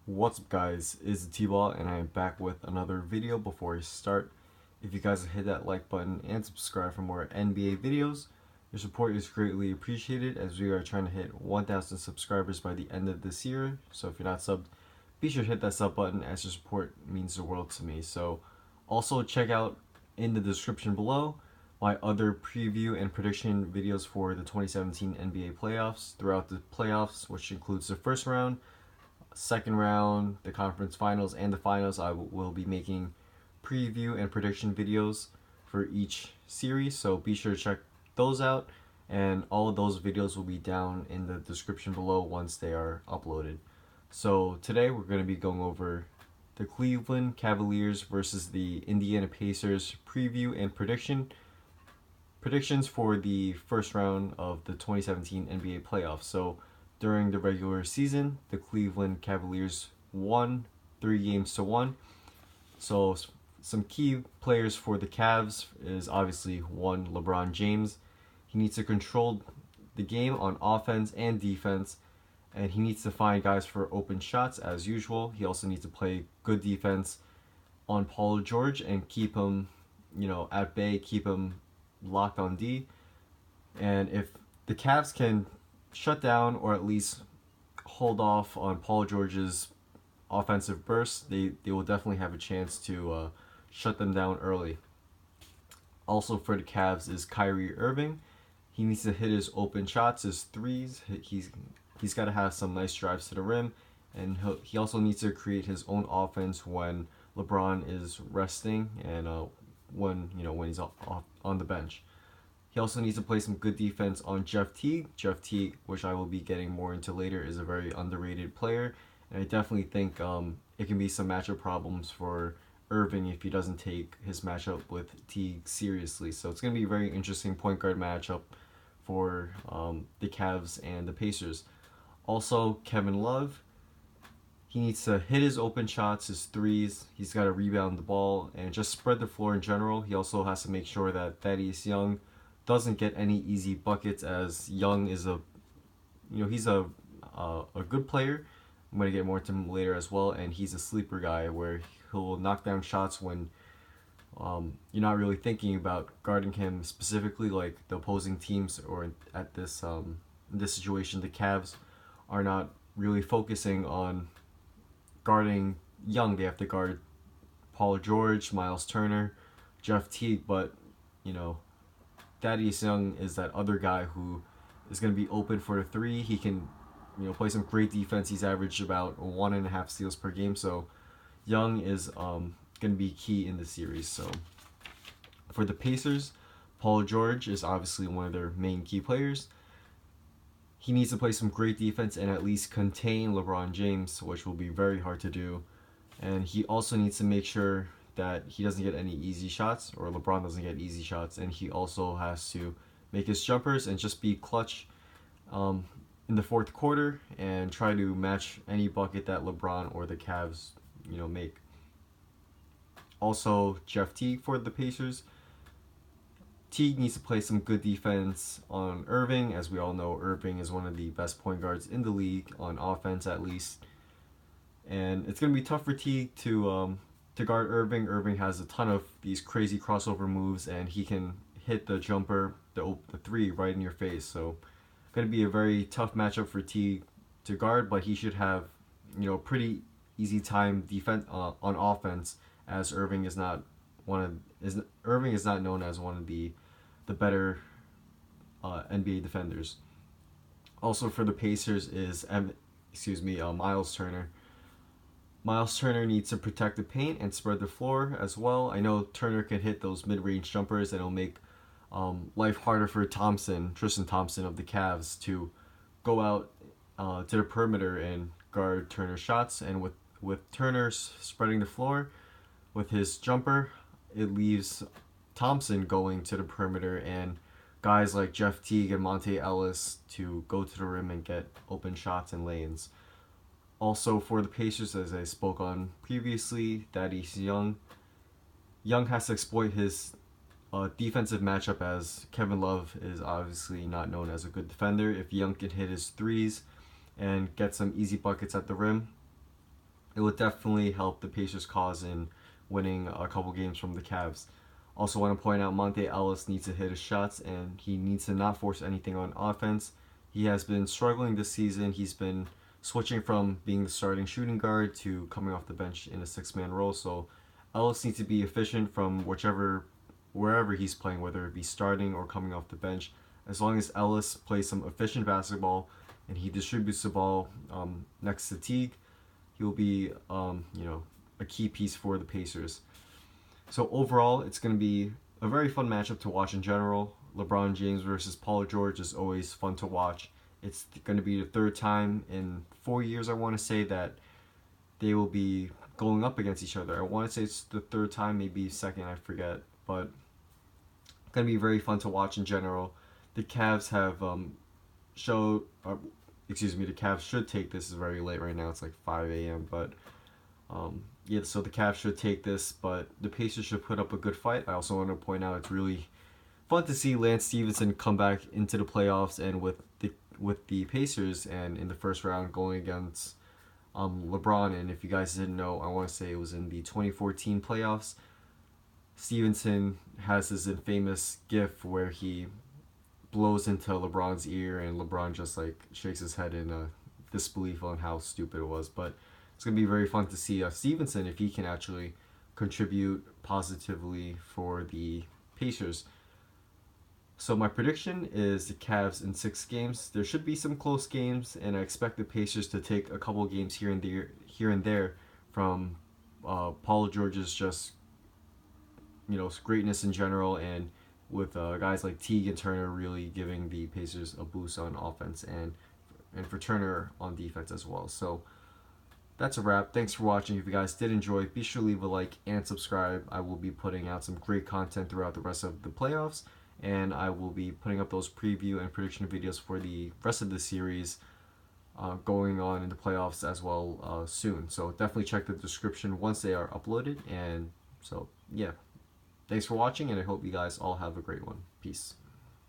What's up guys, it's T-Ball and I am back with another video. Before I start, if you guys hit that like button and subscribe for more NBA videos, your support is greatly appreciated as we are trying to hit 1,000 subscribers by the end of this year. So if you're not subbed, be sure to hit that sub button as your support means the world to me. So also check out in the description below my other preview and prediction videos for the 2017 NBA playoffs throughout the playoffs, which includes the first round, second round, the conference finals, and the finals. I will be making preview and prediction videos for each series, so be sure to check those out. And all of those videos will be down in the description below once they are uploaded. So today we're going to be going over the Cleveland Cavaliers versus the Indiana Pacers preview and predictions for the first round of the 2017 NBA playoffs. So during the regular season, the Cleveland Cavaliers won 3 games to 1. So some key players for the Cavs is obviously one, LeBron James. He needs to control the game on offense and defense, and he needs to find guys for open shots as usual. He also needs to play good defense on Paul George and keep him, at bay, keep him locked on D. And if the Cavs can shut down or at least hold off on Paul George's offensive bursts, they will definitely have a chance to shut them down early. Also for the Cavs is Kyrie Irving. He needs to hit his open shots, his threes. He's got to have some nice drives to the rim, and he also needs to create his own offense when LeBron is resting and when he's on the bench. He also needs to play some good defense on Jeff Teague. Jeff Teague, which I will be getting more into later, is a very underrated player, and I definitely think it can be some matchup problems for Irving if he doesn't take his matchup with Teague seriously. So it's going to be a very interesting point guard matchup for the Cavs and the Pacers. Also, Kevin Love, he needs to hit his open shots, his threes. He's got to rebound the ball and just spread the floor in general. He also has to make sure that Thaddeus Young doesn't get any easy buckets, as Young is he's a good player. I'm gonna get more to him later as well, and he's a sleeper guy where he'll knock down shots when you're not really thinking about guarding him specifically, like the opposing teams, or at this in this situation the Cavs are not really focusing on guarding Young. They have to guard Paul George, Miles Turner, Jeff Teague, but you know Thaddeus Young is that other guy who is going to be open for the three. He can, play some great defense. He's averaged about 1.5 steals per game. So Young is going to be key in the series. So for the Pacers, Paul George is obviously one of their main key players. He needs to play some great defense and at least contain LeBron James, which will be very hard to do. And he also needs to make sure that he doesn't get any easy shots, or LeBron doesn't get easy shots, and he also has to make his jumpers and just be clutch in the fourth quarter and try to match any bucket that LeBron or the Cavs make. Also, Jeff Teague for the Pacers. Teague needs to play some good defense on Irving. As we all know, Irving is one of the best point guards in the league, on offense at least. And it's going to be tough for Teague to guard Irving. Irving has a ton of these crazy crossover moves, and he can hit the jumper, the three right in your face. So, going to be a very tough matchup for Teague to guard, but he should have, pretty easy time defense on offense, as Irving is not known as one of the better NBA defenders. Also for the Pacers is Miles Turner. Miles Turner needs to protect the paint and spread the floor as well. I know Turner can hit those mid-range jumpers, and it'll make life harder for Tristan Thompson of the Cavs, to go out to the perimeter and guard Turner's shots. And with Turner spreading the floor with his jumper, it leaves Thompson going to the perimeter and guys like Jeff Teague and Monte Ellis to go to the rim and get open shots and lanes. Also for the Pacers, as I spoke on previously, Thaddeus Young. Young has to exploit his defensive matchup, as Kevin Love is obviously not known as a good defender. If Young can hit his threes and get some easy buckets at the rim, it would definitely help the Pacers' cause in winning a couple games from the Cavs. Also, want to point out Monte Ellis needs to hit his shots and he needs to not force anything on offense. He has been struggling this season. He's been switching from being the starting shooting guard to coming off the bench in a six-man role. So Ellis needs to be efficient from wherever he's playing, whether it be starting or coming off the bench. As long as Ellis plays some efficient basketball and he distributes the ball next to Teague, he'll be a key piece for the Pacers. So overall, it's going to be a very fun matchup to watch in general. LeBron James versus Paul George is always fun to watch. It's going to be the third time in 4 years, I want to say, that they will be going up against each other. I want to say it's the third time, maybe second, I forget. But going to be very fun to watch in general. The Cavs have the Cavs should take this. It's very late right now. It's like 5 a.m. But yeah, so the Cavs should take this, but the Pacers should put up a good fight. I also want to point out it's really fun to see Lance Stevenson come back into the playoffs and with the Pacers and in the first round going against LeBron. And if you guys didn't know, I want to say it was in the 2014 playoffs. Stevenson has this infamous gif where he blows into LeBron's ear and LeBron just like shakes his head in disbelief on how stupid it was. But it's going to be very fun to see Stevenson if he can actually contribute positively for the Pacers. So my prediction is the Cavs in 6 games. There should be some close games, and I expect the Pacers to take a couple games here and there from Paul George's just greatness in general, and with guys like Teague and Turner really giving the Pacers a boost on offense and for Turner on defense as well. So that's a wrap. Thanks for watching. If you guys did enjoy, be sure to leave a like and subscribe. I will be putting out some great content throughout the rest of the playoffs, and I will be putting up those preview and prediction videos for the rest of the series going on in the playoffs as well soon. So definitely check the description once they are uploaded. And so, yeah. Thanks for watching, and I hope you guys all have a great one. Peace.